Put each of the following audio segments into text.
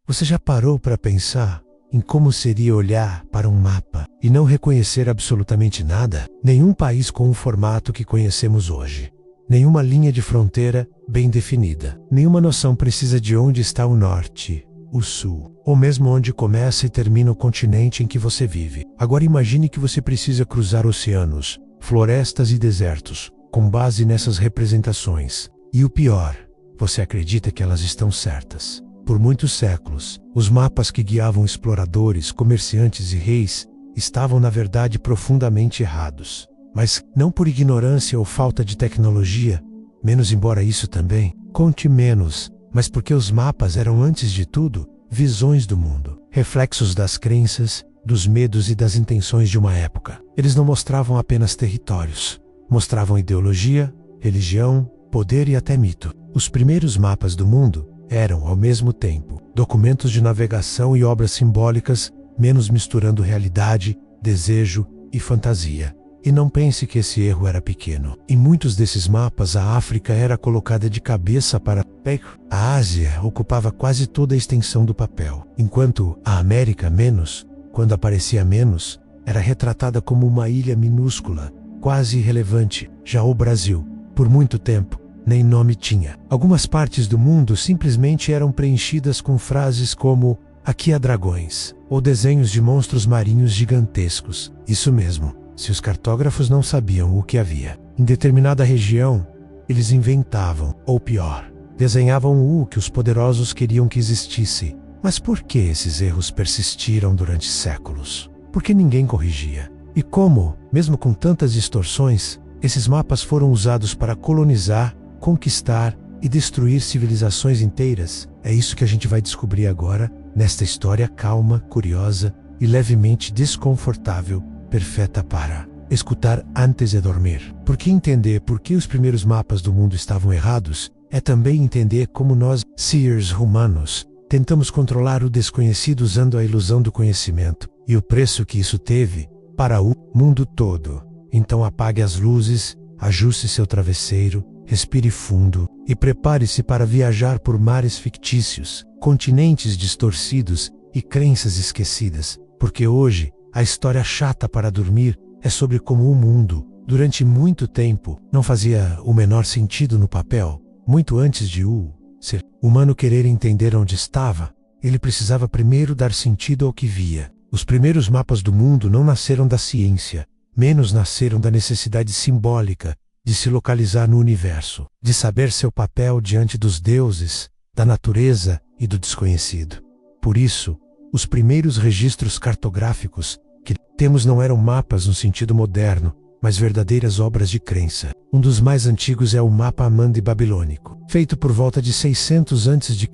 Você já parou para pensar em como seria olhar para um mapa e não reconhecer absolutamente nada? Nenhum país com o formato que conhecemos hoje. Nenhuma linha de fronteira bem definida. Nenhuma noção precisa de onde está o norte, o sul, ou mesmo onde começa e termina o continente em que você vive. Agora imagine que você precisa cruzar oceanos, florestas e desertos, com base nessas representações. E o pior, você acredita que elas estão certas. Por muitos séculos, os mapas que guiavam exploradores, comerciantes e reis estavam na verdade profundamente errados. Mas não por ignorância ou falta de tecnologia, menos embora isso também conte menos, mas porque os mapas eram antes de tudo visões do mundo, reflexos das crenças, dos medos e das intenções de uma época. Eles não mostravam apenas territórios, mostravam ideologia, religião, poder e até mito. Os primeiros mapas do mundo eram, ao mesmo tempo, documentos de navegação e obras simbólicas, menos misturando realidade, desejo e fantasia. E não pense que esse erro era pequeno. Em muitos desses mapas, a África era colocada de cabeça para baixo. A Ásia ocupava quase toda a extensão do papel, enquanto a América menos, quando aparecia menos, era retratada como uma ilha minúscula, quase irrelevante. Já o Brasil, por muito tempo, nem nome tinha. Algumas partes do mundo simplesmente eram preenchidas com frases como "aqui há dragões", ou desenhos de monstros marinhos gigantescos. Isso mesmo. Se os cartógrafos não sabiam o que havia em determinada região, eles inventavam, ou pior, desenhavam o que os poderosos queriam que existisse. Mas por que esses erros persistiram durante séculos? Por que ninguém corrigia? E como, mesmo com tantas distorções, esses mapas foram usados para colonizar, conquistar e destruir civilizações inteiras? É isso que a gente vai descobrir agora, nesta história calma, curiosa e levemente desconfortável, perfeita para escutar antes de dormir. Porque entender por que os primeiros mapas do mundo estavam errados é também entender como nós, seers humanos, tentamos controlar o desconhecido usando a ilusão do conhecimento e o preço que isso teve para o mundo todo. Então apague as luzes, ajuste seu travesseiro, respire fundo e prepare-se para viajar por mares fictícios, continentes distorcidos e crenças esquecidas, porque hoje a história chata para dormir é sobre como o mundo, durante muito tempo, não fazia o menor sentido no papel. Muito antes de o ser humano querer entender onde estava, ele precisava primeiro dar sentido ao que via. Os primeiros mapas do mundo não nasceram da ciência, menos nasceram da necessidade simbólica de se localizar no universo, de saber seu papel diante dos deuses, da natureza e do desconhecido. Por isso, os primeiros registros cartográficos que temos não eram mapas no sentido moderno, mas verdadeiras obras de crença. Um dos mais antigos é o mapa Amandi babilônico, feito por volta de 600 a.C.,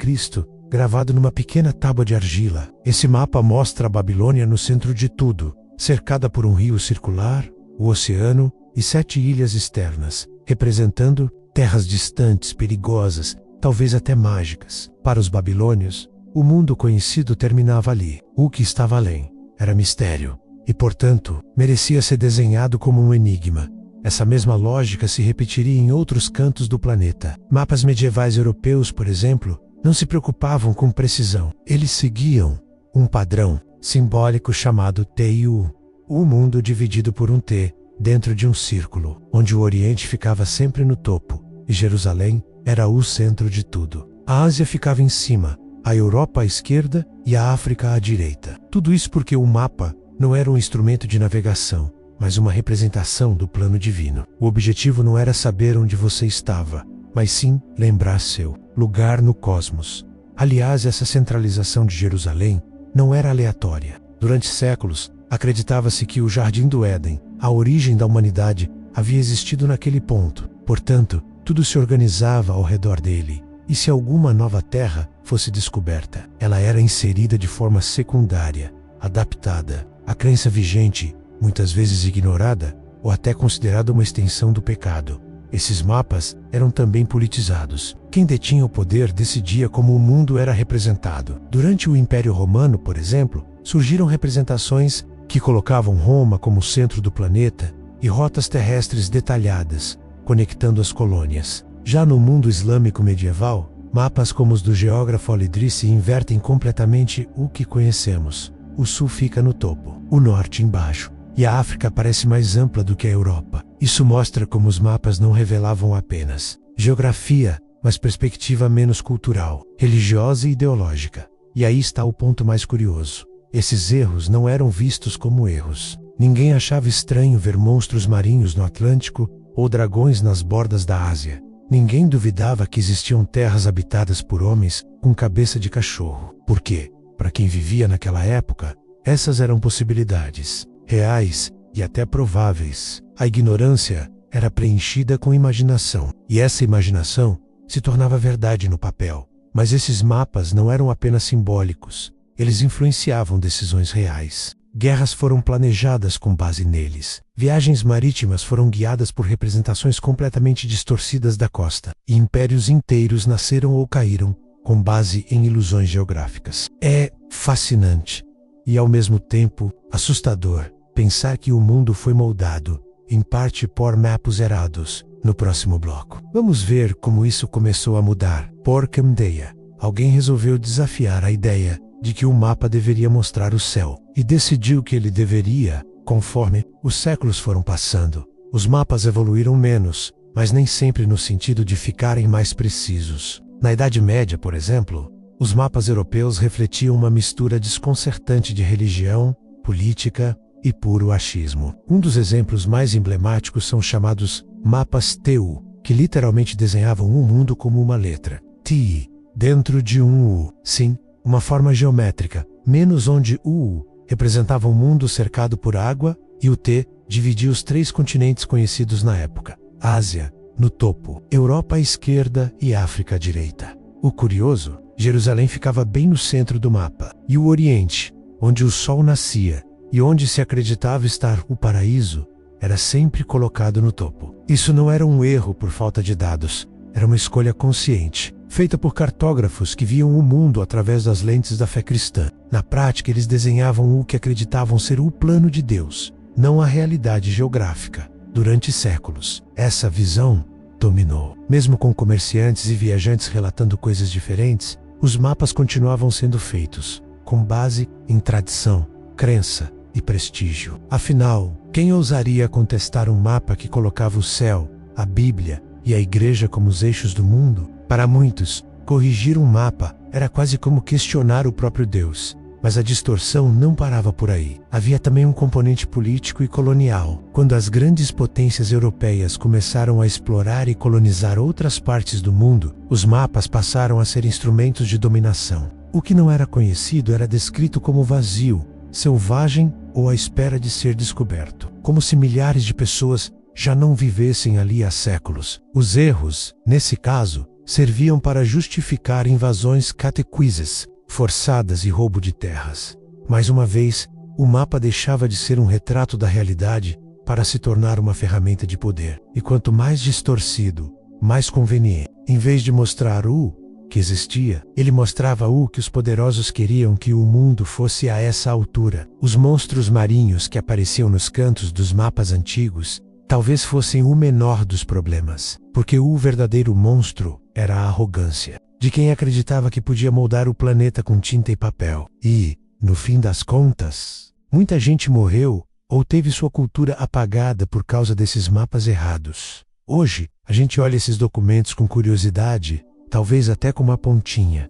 gravado numa pequena tábua de argila. Esse mapa mostra a Babilônia no centro de tudo, cercada por um rio circular, o oceano e 7 ilhas externas, representando terras distantes, perigosas, talvez até mágicas. Para os babilônios, o mundo conhecido terminava ali. O que estava além era mistério e, portanto, merecia ser desenhado como um enigma. Essa mesma lógica se repetiria em outros cantos do planeta. Mapas medievais europeus, por exemplo, não se preocupavam com precisão. Eles seguiam um padrão simbólico chamado TU, o mundo dividido por um T dentro de um círculo, onde o Oriente ficava sempre no topo e Jerusalém era o centro de tudo. A Ásia ficava em cima, a Europa à esquerda e a África à direita. Tudo isso porque o mapa não era um instrumento de navegação, mas uma representação do plano divino. O objetivo não era saber onde você estava, mas sim lembrar seu lugar no cosmos. Aliás, essa centralização de Jerusalém não era aleatória. Durante séculos, acreditava-se que o Jardim do Éden, a origem da humanidade, havia existido naquele ponto. Portanto, tudo se organizava ao redor dele. E se alguma nova terra fosse descoberta, ela era inserida de forma secundária, adaptada. A crença vigente, muitas vezes ignorada, ou até considerada uma extensão do pecado. Esses mapas eram também politizados. Quem detinha o poder decidia como o mundo era representado. Durante o Império Romano, por exemplo, surgiram representações que colocavam Roma como centro do planeta e rotas terrestres detalhadas, conectando as colônias. Já no mundo islâmico medieval, Mapas como os do geógrafo Olidrice invertem completamente o que conhecemos. O sul fica no topo, o norte embaixo, e a África parece mais ampla do que a Europa. Isso mostra como os mapas não revelavam apenas geografia, mas perspectiva menos cultural, religiosa e ideológica. E aí está o ponto mais curioso. Esses erros não eram vistos como erros. Ninguém achava estranho ver monstros marinhos no Atlântico ou dragões nas bordas da Ásia. Ninguém duvidava que existiam terras habitadas por homens com cabeça de cachorro. Por quê? Para quem vivia naquela época, essas eram possibilidades reais e até prováveis. A ignorância era preenchida com imaginação, e essa imaginação se tornava verdade no papel. Mas esses mapas não eram apenas simbólicos, eles influenciavam decisões reais. Guerras foram planejadas com base neles. Viagens marítimas foram guiadas por representações completamente distorcidas da costa, e impérios inteiros nasceram ou caíram com base em ilusões geográficas. É fascinante e, ao mesmo tempo, assustador pensar que o mundo foi moldado, em parte por mapas errados. No próximo bloco, vamos ver como isso começou a mudar. Por que dia, alguém resolveu desafiar a ideia de que o mapa deveria mostrar o céu, e decidiu que ele deveria. Conforme os séculos foram passando, os mapas evoluíram menos, mas nem sempre no sentido de ficarem mais precisos. Na Idade Média, por exemplo, os mapas europeus refletiam uma mistura desconcertante de religião, política e puro achismo. Um dos exemplos mais emblemáticos são chamados mapas TU, que literalmente desenhavam um mundo como uma letra T dentro de um U. Sim, uma forma geométrica, menos onde o U representava um mundo cercado por água e o T dividia os 3 continentes conhecidos na época: Ásia, no topo, Europa à esquerda e África à direita. O curioso, Jerusalém ficava bem no centro do mapa, e o Oriente, onde o sol nascia e onde se acreditava estar o paraíso, era sempre colocado no topo. Isso não era um erro por falta de dados, era uma escolha consciente, feita por cartógrafos que viam o mundo através das lentes da fé cristã. Na prática, eles desenhavam o que acreditavam ser o plano de Deus, não a realidade geográfica. Durante séculos, essa visão dominou. Mesmo com comerciantes e viajantes relatando coisas diferentes, os mapas continuavam sendo feitos, com base em tradição, crença e prestígio. Afinal, quem ousaria contestar um mapa que colocava o céu, a Bíblia e a Igreja como os eixos do mundo? Para muitos, corrigir um mapa era quase como questionar o próprio Deus. Mas a distorção não parava por aí. Havia também um componente político e colonial. Quando as grandes potências europeias começaram a explorar e colonizar outras partes do mundo, os mapas passaram a ser instrumentos de dominação. O que não era conhecido era descrito como vazio, selvagem ou à espera de ser descoberto, como se milhares de pessoas já não vivessem ali há séculos. Os erros, nesse caso, serviam para justificar invasões catequizes forçadas e roubo de terras. Mais uma vez, o mapa deixava de ser um retrato da realidade para se tornar uma ferramenta de poder. E quanto mais distorcido, mais conveniente. Em vez de mostrar o que existia, ele mostrava o que os poderosos queriam que o mundo fosse a essa altura. Os monstros marinhos que apareciam nos cantos dos mapas antigos talvez fossem o menor dos problemas, porque o verdadeiro monstro era a arrogância de quem acreditava que podia moldar o planeta com tinta e papel. E, no fim das contas, muita gente morreu ou teve sua cultura apagada por causa desses mapas errados. Hoje, a gente olha esses documentos com curiosidade, talvez até com uma pontinha,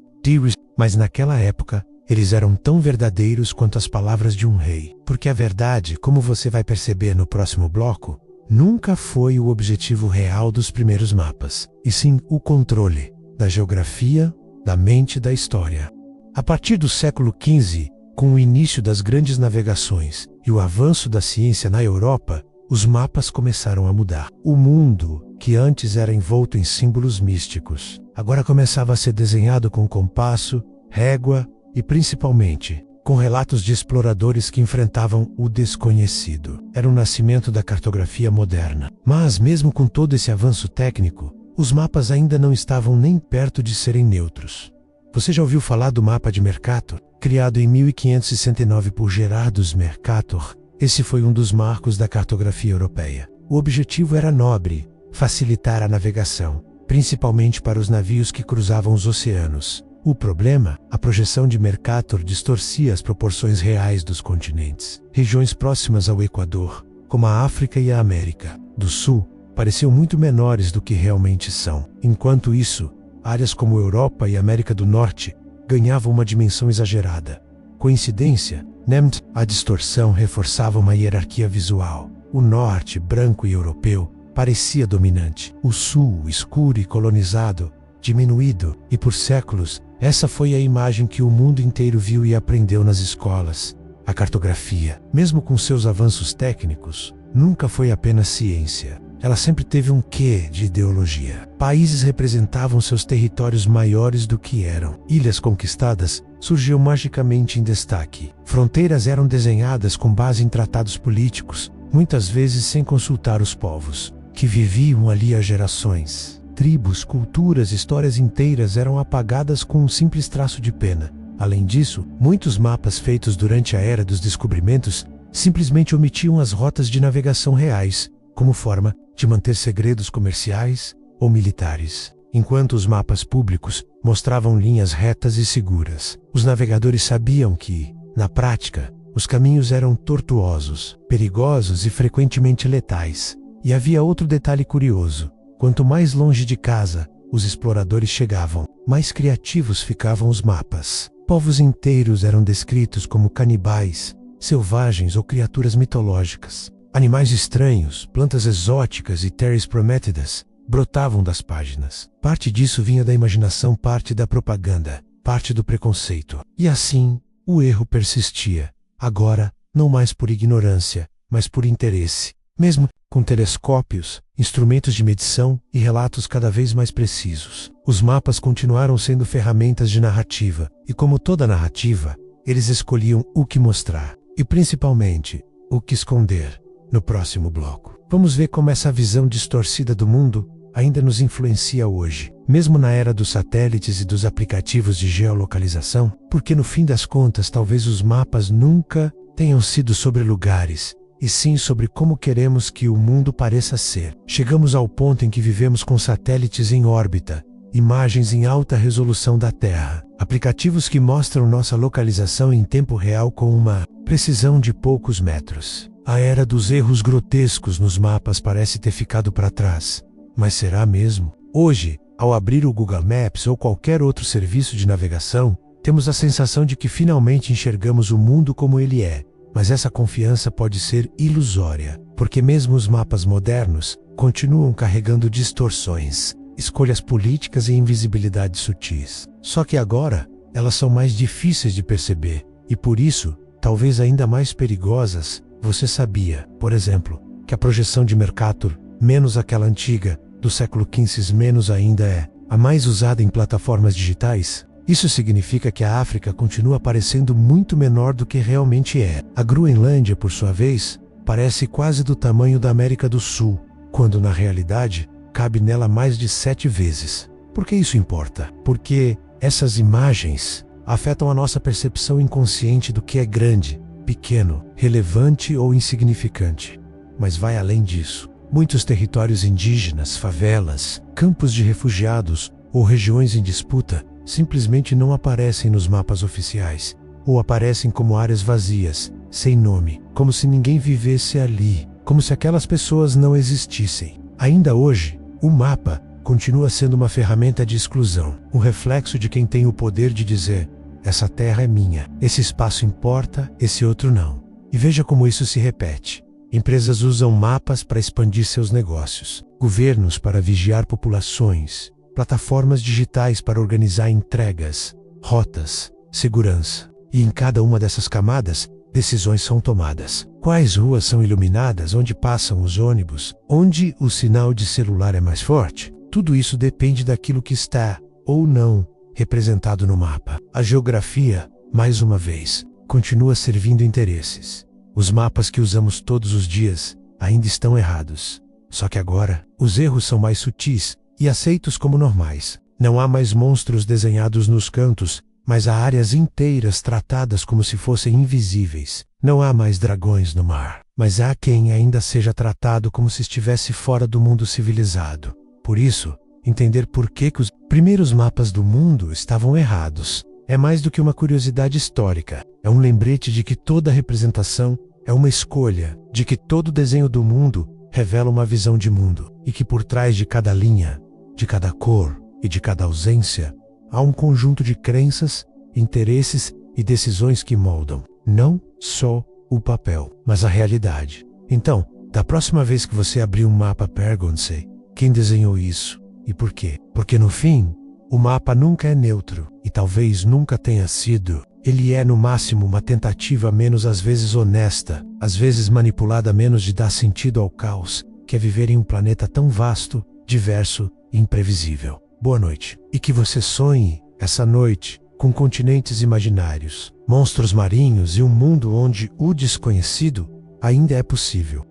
mas naquela época, eles eram tão verdadeiros quanto as palavras de um rei. Porque a verdade, como você vai perceber no próximo bloco, nunca foi o objetivo real dos primeiros mapas, e sim o controle da geografia, da mente e da história. A partir do século XV, com o início das grandes navegações e o avanço da ciência na Europa, os mapas começaram a mudar. O mundo, que antes era envolto em símbolos místicos, agora começava a ser desenhado com compasso, régua e, principalmente, com relatos de exploradores que enfrentavam o desconhecido. Era o nascimento da cartografia moderna. Mas, mesmo com todo esse avanço técnico, os mapas ainda não estavam nem perto de serem neutros. Você já ouviu falar do mapa de Mercator? Criado em 1569 por Gerardus Mercator, esse foi um dos marcos da cartografia europeia. O objetivo era nobre: facilitar a navegação, principalmente para os navios que cruzavam os oceanos. O problema, a projeção de Mercator distorcia as proporções reais dos continentes. Regiões próximas ao Equador, como a África e a América do Sul, pareciam muito menores do que realmente são. Enquanto isso, áreas como Europa e América do Norte ganhavam uma dimensão exagerada. Coincidência? NEMT, a distorção reforçava uma hierarquia visual. O norte, branco e europeu, parecia dominante. O sul, escuro e colonizado, diminuído. E por séculos, essa foi a imagem que o mundo inteiro viu e aprendeu nas escolas. A cartografia, mesmo com seus avanços técnicos, nunca foi apenas ciência. Ela sempre teve um quê de ideologia. Países representavam seus territórios maiores do que eram. Ilhas conquistadas surgiam magicamente em destaque. Fronteiras eram desenhadas com base em tratados políticos, muitas vezes sem consultar os povos que viviam ali há gerações. Tribos, culturas, histórias inteiras eram apagadas com um simples traço de pena. Além disso, muitos mapas feitos durante a Era dos Descobrimentos simplesmente omitiam as rotas de navegação reais, como forma de manter segredos comerciais ou militares. Enquanto os mapas públicos mostravam linhas retas e seguras, os navegadores sabiam que, na prática, os caminhos eram tortuosos, perigosos e frequentemente letais. E havia outro detalhe curioso: quanto mais longe de casa os exploradores chegavam, mais criativos ficavam os mapas. Povos inteiros eram descritos como canibais, selvagens ou criaturas mitológicas. Animais estranhos, plantas exóticas e terras prométidas brotavam das páginas. Parte disso vinha da imaginação, parte da propaganda, parte do preconceito. E assim, o erro persistia. Agora, não mais por ignorância, mas por interesse. Mesmo com telescópios, instrumentos de medição e relatos cada vez mais precisos, os mapas continuaram sendo ferramentas de narrativa. E como toda narrativa, eles escolhiam o que mostrar. E principalmente, o que esconder. No próximo bloco, vamos ver como essa visão distorcida do mundo ainda nos influencia hoje, mesmo na era dos satélites e dos aplicativos de geolocalização, porque no fim das contas talvez os mapas nunca tenham sido sobre lugares, e sim sobre como queremos que o mundo pareça ser. Chegamos ao ponto em que vivemos com satélites em órbita, imagens em alta resolução da Terra, aplicativos que mostram nossa localização em tempo real com uma precisão de poucos metros. A era dos erros grotescos nos mapas parece ter ficado para trás. Mas será mesmo? Hoje, ao abrir o Google Maps ou qualquer outro serviço de navegação, temos a sensação de que finalmente enxergamos o mundo como ele é. Mas essa confiança pode ser ilusória, porque mesmo os mapas modernos continuam carregando distorções, escolhas políticas e invisibilidades sutis. Só que agora, elas são mais difíceis de perceber, e por isso, talvez ainda mais perigosas. Você sabia, por exemplo, que a projeção de Mercator, menos aquela antiga, do século XV menos ainda é a mais usada em plataformas digitais? Isso significa que a África continua parecendo muito menor do que realmente é. A Groenlândia, por sua vez, parece quase do tamanho da América do Sul, quando na realidade, cabe nela mais de 7 vezes. Por que isso importa? Porque essas imagens afetam a nossa percepção inconsciente do que é grande, pequeno, relevante ou insignificante. Mas vai além disso. Muitos territórios indígenas, favelas, campos de refugiados ou regiões em disputa simplesmente não aparecem nos mapas oficiais, ou aparecem como áreas vazias, sem nome, como se ninguém vivesse ali, como se aquelas pessoas não existissem. Ainda hoje, o mapa continua sendo uma ferramenta de exclusão, um reflexo de quem tem o poder de dizer: essa terra é minha, esse espaço importa, esse outro não. E veja como isso se repete. Empresas usam mapas para expandir seus negócios, governos para vigiar populações, plataformas digitais para organizar entregas, rotas, segurança. E em cada uma dessas camadas, decisões são tomadas. Quais ruas são iluminadas, onde passam os ônibus, onde o sinal de celular é mais forte? Tudo isso depende daquilo que está, ou não, representado no mapa. A geografia, mais uma vez, continua servindo interesses. Os mapas que usamos todos os dias ainda estão errados. Só que agora, os erros são mais sutis e aceitos como normais. Não há mais monstros desenhados nos cantos, mas há áreas inteiras tratadas como se fossem invisíveis. Não há mais dragões no mar, mas há quem ainda seja tratado como se estivesse fora do mundo civilizado. Por isso, entender por que os primeiros mapas do mundo estavam errados. É mais do que uma curiosidade histórica, é um lembrete de que toda representação é uma escolha, de que todo desenho do mundo revela uma visão de mundo, e que por trás de cada linha, de cada cor e de cada ausência, há um conjunto de crenças, interesses e decisões que moldam, não só o papel, mas a realidade. Então, da próxima vez que você abrir um mapa, pergunte-se: quem desenhou isso e por quê? Porque no fim, o mapa nunca é neutro e talvez nunca tenha sido. Ele é no máximo uma tentativa menos às vezes honesta, às vezes manipulada menos de dar sentido ao caos, que é viver em um planeta tão vasto, diverso e imprevisível. Boa noite. E que você sonhe, essa noite, com continentes imaginários, monstros marinhos e um mundo onde o desconhecido ainda é possível.